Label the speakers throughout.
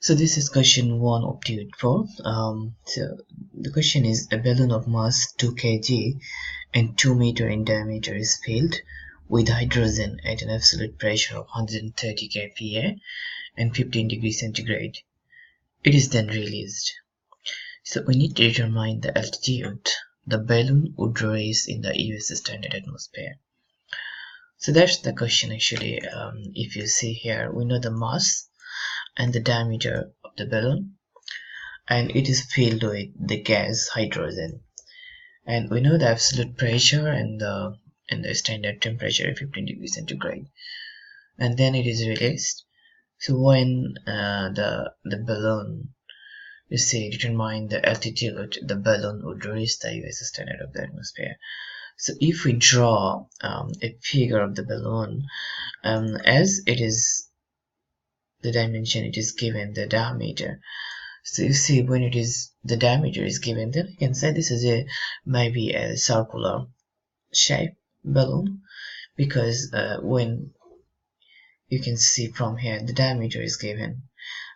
Speaker 1: So this is question 1 of Unit 4. So the question is, a balloon of mass 2 kg and 2 meter in diameter is filled with hydrogen at an absolute pressure of 130 kPa and 15 degrees centigrade. It is then released. So we need to determine the altitude the balloon would raise in the US standard atmosphere. So that's the question actually. If you see here, we know the mass and the diameter of the balloon, and it is filled with the gas hydrogen, and we know the absolute pressure and the standard temperature of 15 degrees centigrade, and then it is released. So when the balloon, you see, determine the altitude the balloon would reach the US standard of the atmosphere. So if we draw a figure of the balloon, as it is the dimension, it is given the diameter. So you see, when it is the diameter is given, then I can say this is maybe a circular shape balloon, because when you can see from here the diameter is given.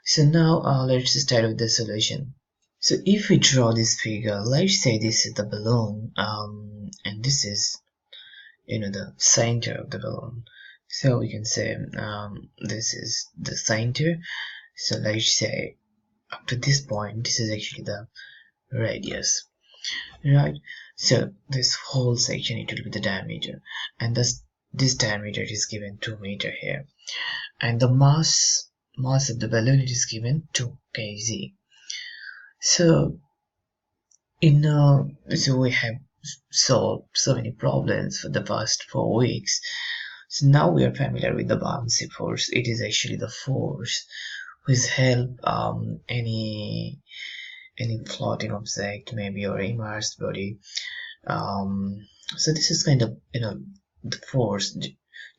Speaker 1: So now let's start with the solution. So if we draw this figure, let's say this is the balloon, and this is, the center of the balloon. So we can say this is the center. So let's say up to this point, this is actually the radius, right? So this whole section, it will be the diameter, and this diameter is given 2 meter here, and the mass of the balloon, it is given 2 kg. So so we have solved so many problems for the past 4 weeks. So now we are familiar with the Bouncy force. It is actually the force which help any floating object, maybe, or immersed body. So this is kind of the force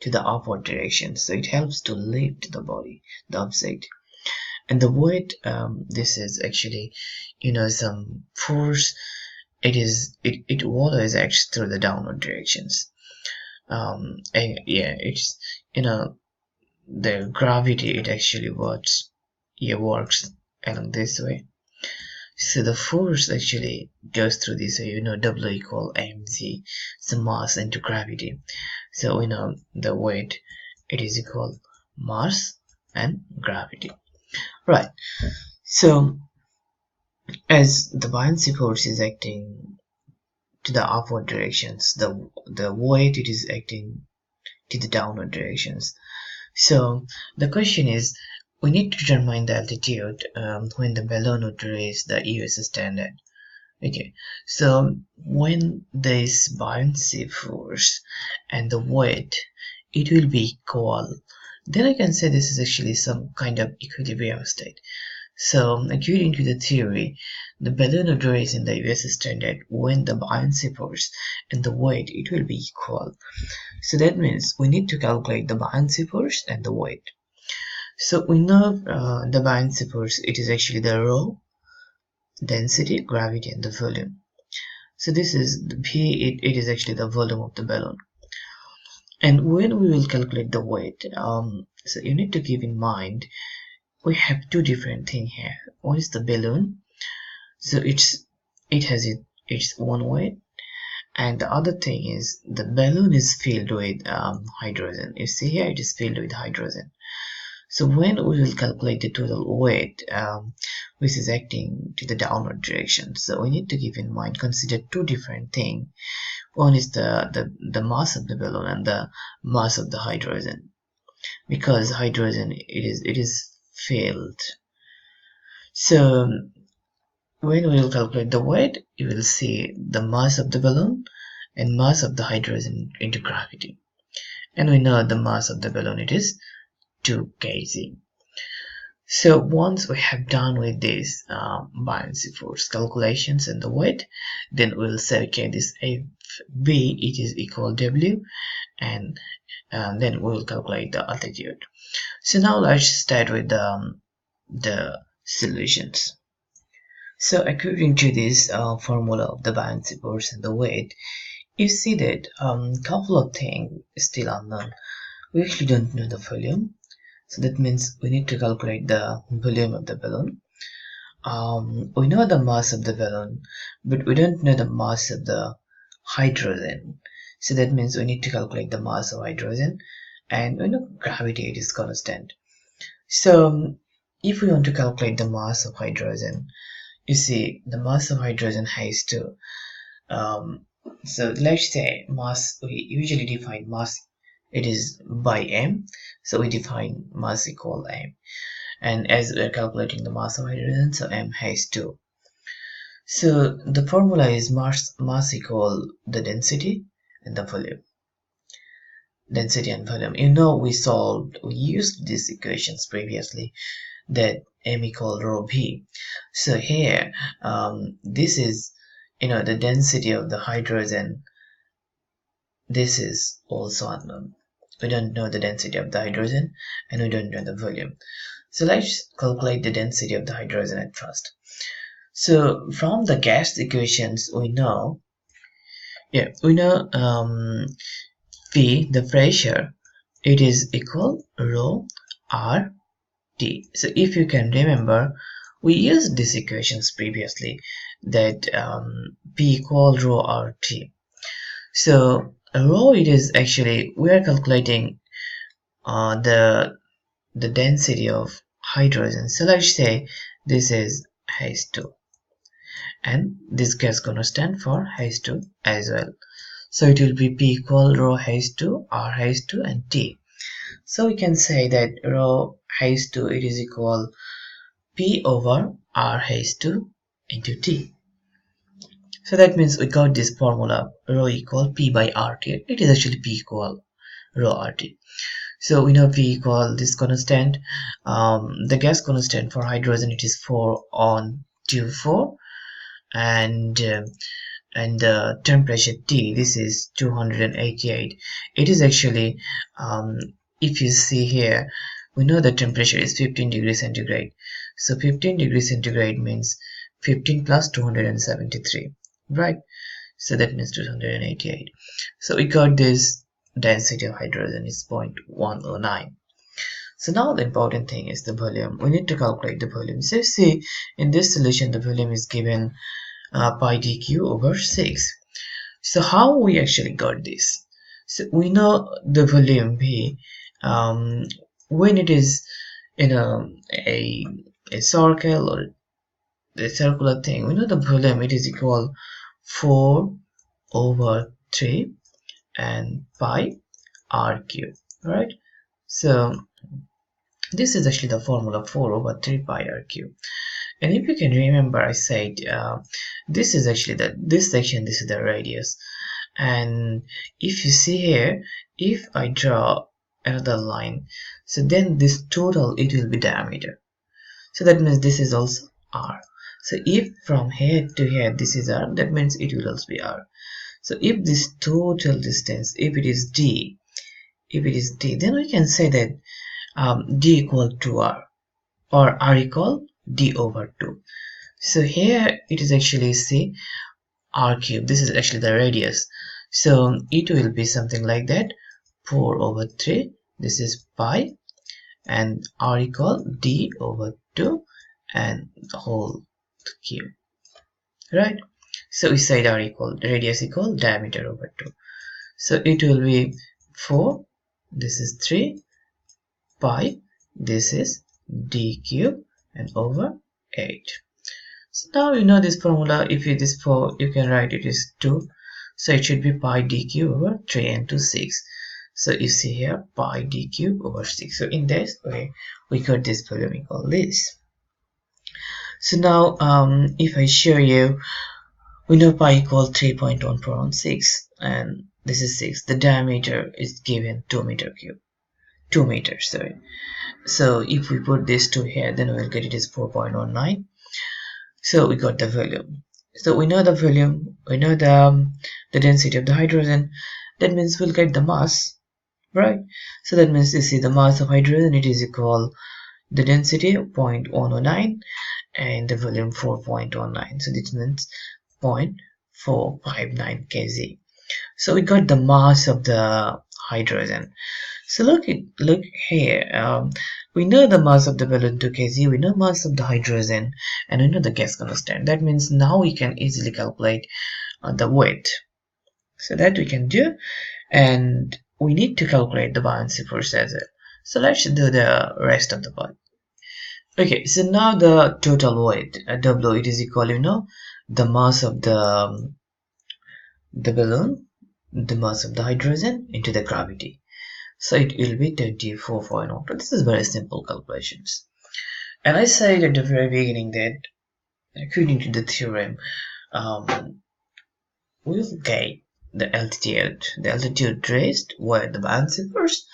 Speaker 1: to the upward direction. So it helps to lift the body, the object. And the weight, this is actually some force. It always acts through the downward directions. And yeah, it's the gravity, it actually works along this way. So the force actually goes through this way. W equal mc, so mass into gravity. So we know the weight, it is equal mass and gravity, right? So as the buoyancy force is acting to the upward directions, the weight, it is acting to the downward directions. So the question is, we need to determine the altitude when the balloon would reach the US standard. Okay, so when this buoyancy force and the weight, it will be equal, then I can say this is actually some kind of equilibrium state. So according to the theory, the balloon would rise in the US standard when the buoyancy force and the weight, it will be equal. So that means we need to calculate the buoyancy force and the weight. So we know the buoyancy force, it is actually the rho, density, gravity, and the volume. So this is the P, it is actually the volume of the balloon. And when we will calculate the weight, so you need to keep in mind, we have two different things here. One is the balloon, so it has its own weight, and the other thing is the balloon is filled with hydrogen. You see here, it is filled with hydrogen. So when we will calculate the total weight, which is acting to the downward direction, so we need to keep in mind, consider two different things. One is the mass of the balloon and the mass of the hydrogen, because hydrogen, it is filled. So when we will calculate the weight, you will see the mass of the balloon and mass of the hydrogen into gravity, and we know the mass of the balloon, it is 2 kg. So once we have done with this buoyancy force calculations and the weight, then we'll say, okay, this FB, it is equal W, and then we will calculate the altitude. So now let's start with the solutions. So according to this formula of the buoyancy force and the weight, you see that couple of things still unknown. We actually don't know the volume. So that means we need to calculate the volume of the balloon. We know the mass of the balloon, but we don't know the mass of the hydrogen. So that means we need to calculate the mass of hydrogen, and we know gravity, it is constant. So if we want to calculate the mass of hydrogen, you see the mass of hydrogen has to so let's say mass, we usually define mass, it is by m. So we define mass equal m, and as we're calculating the mass of hydrogen, so m has 2. So the formula is mass equal the density and the volume. Density and volume, we used these equations previously, that m equal rho v. So here this is the density of the hydrogen. This is also unknown. We don't know the density of the hydrogen, and we don't know the volume. So let's calculate the density of the hydrogen at first. So from the gas equations we know P, the pressure, it is equal rho r T. So if you can remember, we used these equations previously, that P equal rho r T. So rho, it is actually, we are calculating the density of hydrogen. So let's say this is H2, and this gas gonna stand for H2 as well. So it will be P equal rho H2 R H2 and T. So we can say that rho H2, it is equal P over R H2 into T. So that means we got this formula, rho equal P by RT. It is actually P equal rho RT. So we know P equal this constant, the gas constant for hydrogen, it is 4 on 2 4, and the temperature T, this is 288. It is actually, if you see here, we know the temperature is 15 degrees centigrade. So 15 degrees centigrade means 15 plus 273, right? So that means 288. So we got this density of hydrogen is 0.109. So now the important thing is the volume. We need to calculate the volume. So see, in this solution the volume is given pi dq over 6. So how we actually got this? So we know the volume V, when it is in a circle or the circular thing, we know the volume, it is equal 4 over 3 and pi r cube, right? So this is actually the formula, 4 over 3 pi r cube. And if you can remember, I said this is actually this section, this is the radius. And if you see here, if I draw another line, so then this total, it will be diameter. So that means this is also r. So if from here to here this is r, that means it will also be r. So if this total distance, if it is d, then we can say that d equal to r, or r equal d over 2. So here it is actually c r cube. This is actually the radius. So it will be something like that, 4 over 3. This is pi, and r equal d over 2 and the whole cube, right? So we said r equal radius equal diameter over 2. So it will be 4, this is 3, pi, this is d cube, and over 8. So now you know this formula. If it is 4, you can write it is 2. So it should be pi d cube over 3 into 6. So you see here pi d cube over 6. So in this way we got this volume equal this. So now if I show you, we know pi equal 3.1416, and this is 6. The diameter is given 2 meters, sorry. So if we put this 2 here, then we'll get it is 4.19. So we got the volume. So we know the volume, we know the density of the hydrogen. That means we'll get the mass, right? So that means you see the mass of hydrogen, it is equal the density 0.109 and the volume 4.19. So this means 0.459 kg. So we got the mass of the hydrogen. So look here. We know the mass of the balloon 2 kg, we know mass of the hydrogen, and we know the gas constant. That means now we can easily calculate the weight. So that we can do, and we need to calculate the buoyancy force as well. So let's do the rest of the part. Okay, so now the total weight W, it is equal, the mass of the balloon, the mass of the hydrogen into the gravity. So it will be 24.02. This is very simple calculations. And I said at the very beginning that according to the theorem, we'll get the altitude raised where the buoyancy force,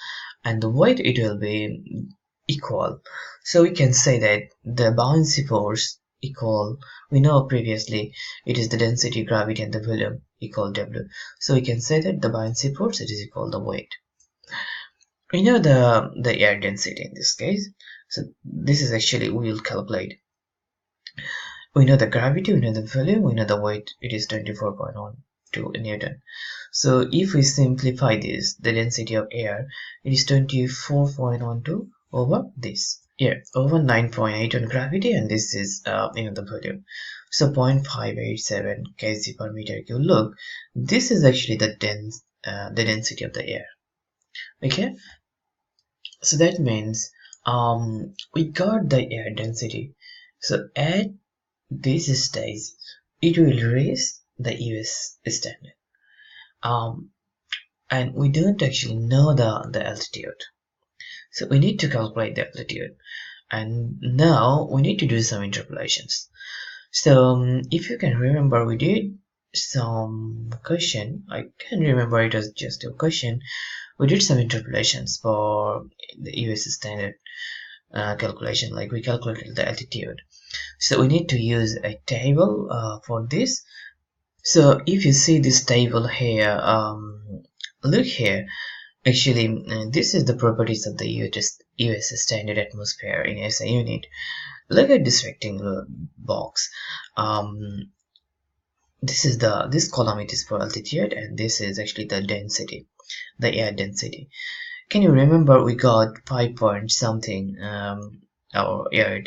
Speaker 1: and the weight, it will be equal. So we can say that the buoyancy force equal, we know previously it is the density, gravity, and the volume equal W. So we can say that the buoyancy force, it is equal the weight. We know the air density in this case. So this is actually, we will calculate. We know the gravity, we know the volume, we know the weight, it is 24.12 Newton. So if we simplify this, the density of air, it is 24.12 over this. Yeah, over 9.8 on gravity, and this is the volume. So 0.587 kg per meter cube. Look, this is actually the density of the air. Okay, so that means we got the air density. So at this stage, it will raise the US standard. And we don't actually know the altitude. So we need to calculate the altitude. And now we need to do some interpolations. So if you can remember, we did some question. I can remember it was just a question. We did some interpolations for the US standard calculation, like we calculated the altitude. So we need to use a table for this. So if you see this table here, look here. Actually, this is the properties of the US standard atmosphere in SI unit. Look at this rectangular box. This column, it is for altitude, and this is actually the density, the air density. Can you remember we got 5 point something our air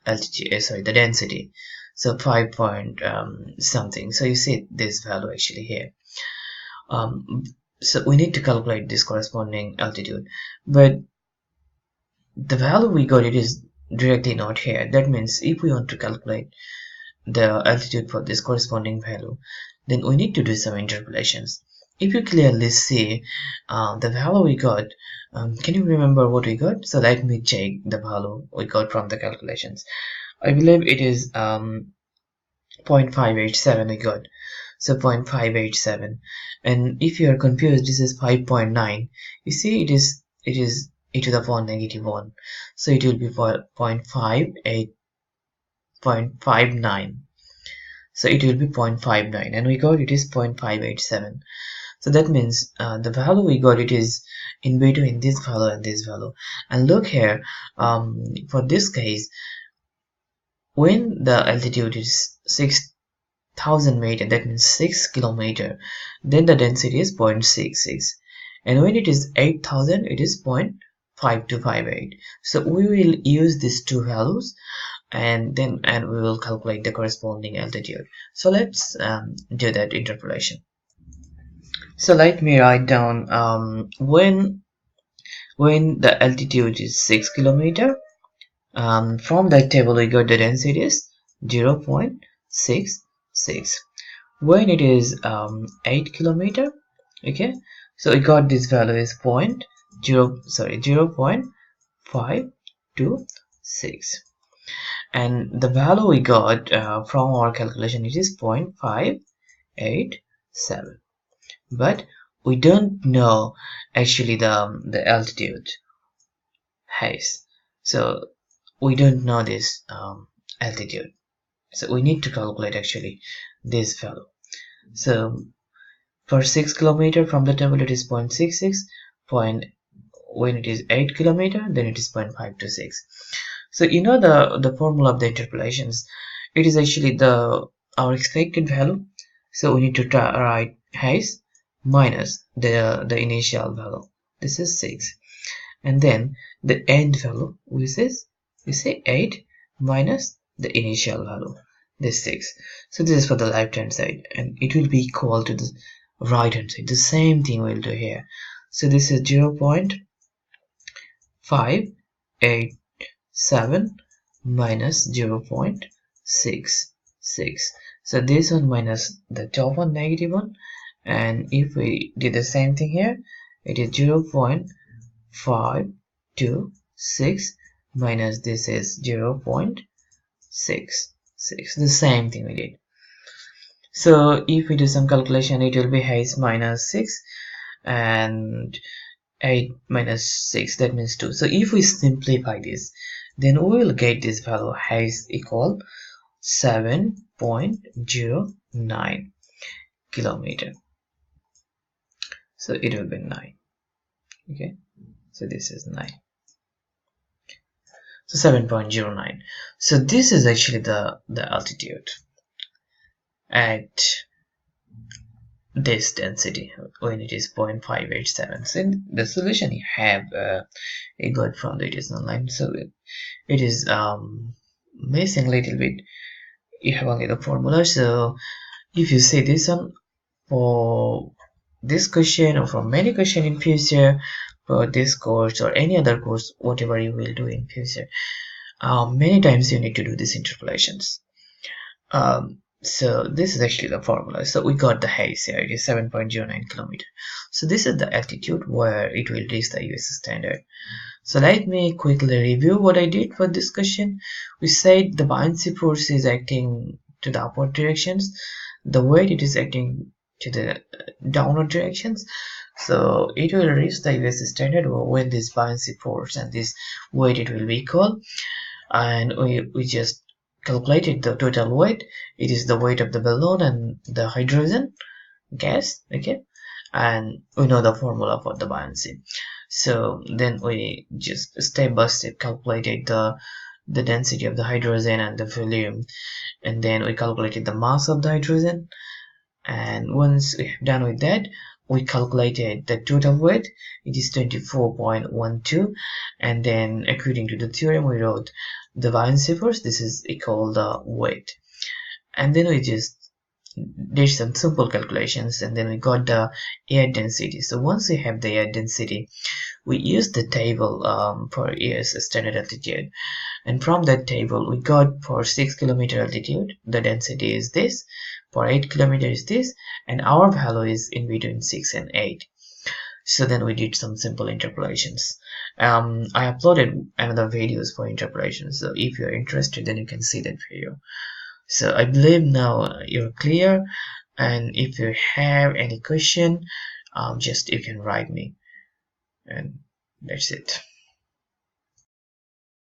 Speaker 1: altitude, sorry, the density. So 5 point something. So you see this value actually here. So we need to calculate this corresponding altitude, but the value we got, it is directly not here. That means if we want to calculate the altitude for this corresponding value, then we need to do some interpolations. If you clearly see the value we got, can you remember what we got? So let me check the value we got from the calculations. I believe it is 0.587 we got. So 0.587, and if you are confused, this is 5.9. You see, it is e to the power -1, so it will be 0.59. So it will be 0.59, and we got it is 0.587. So that means the value we got, it is in between this value and this value. And look here, for this case, when the altitude is 6,000 meter, that means 6 kilometer, then the density is 0.66, and when it is 8,000, it is 0.5258. So we will use these two values, and we will calculate the corresponding altitude. So let's do that interpolation. So let me write down when the altitude is 6 kilometer. From that table we got the density is 0.66. When it is 8 kilometer, okay, so we got this value is 0.526, and the value we got from our calculation, it is 0.587, but we don't know actually the altitude height. So we don't know this altitude, so we need to calculate actually this value. So for 6 kilometer from the table, it is 0.66. When it is 8 kilometer, then it is 0.526. So you know the formula of the interpolations, it is actually our expected value. So we need to write height minus the initial value, this is 6, and then the end value, which is, we say 8 minus the initial value, this 6. So this is for the left hand side, and it will be equal to the right hand side. The same thing we'll do here. So this is 0.587 minus 0.66. So this one minus the top one, negative one, and if we did the same thing here, it is 0.526 minus this is 0.66. The same thing we did. So if we do some calculation, it will be h minus 6 and 8 minus 6, that means 2. So if we simplify this, then we will get this value h equal 7.09 kilometer. So it will be 9. Okay, so this is 9. So 7.09. So this is actually the altitude at this density when it is 0.587. So in the solution you have a got from the it online. So it is missing a little bit. You have only the formula. So if you see this one for this question or for many questions in future, for this course or any other course, whatever you will do in future, many times you need to do these interpolations. So this is actually the formula. So we got the haze here, it is 7.09 kilometer. So this is the altitude where it will reach the US standard. So let me quickly review what I did for this question. We said the buoyancy force is acting to the upward directions, the weight it is acting to the downward directions. So it will reach the US standard when this buoyancy force and this weight it will be equal, and we just calculated the total weight. It is the weight of the balloon and the hydrogen gas, okay, and we know the formula for the buoyancy. So then we just step by step calculated the density of the hydrogen and the volume, and then we calculated the mass of the hydrogen, and once we have done with that, we calculated the total weight. It is 24.12, and then according to the theorem we wrote the buoyancy force, this is equal the weight, and then we just did some simple calculations, and then we got the air density. So once we have the air density, we use the table for US standard altitude, and from that table we got for 6 kilometer altitude the density is this, for 8 kilometers is this, and our value is in between 6 and 8. So then we did some simple interpolations. I uploaded another videos for interpolations, so if you're interested then you can see that video. So I believe now you're clear, and if you have any question, just you can write me, and that's it.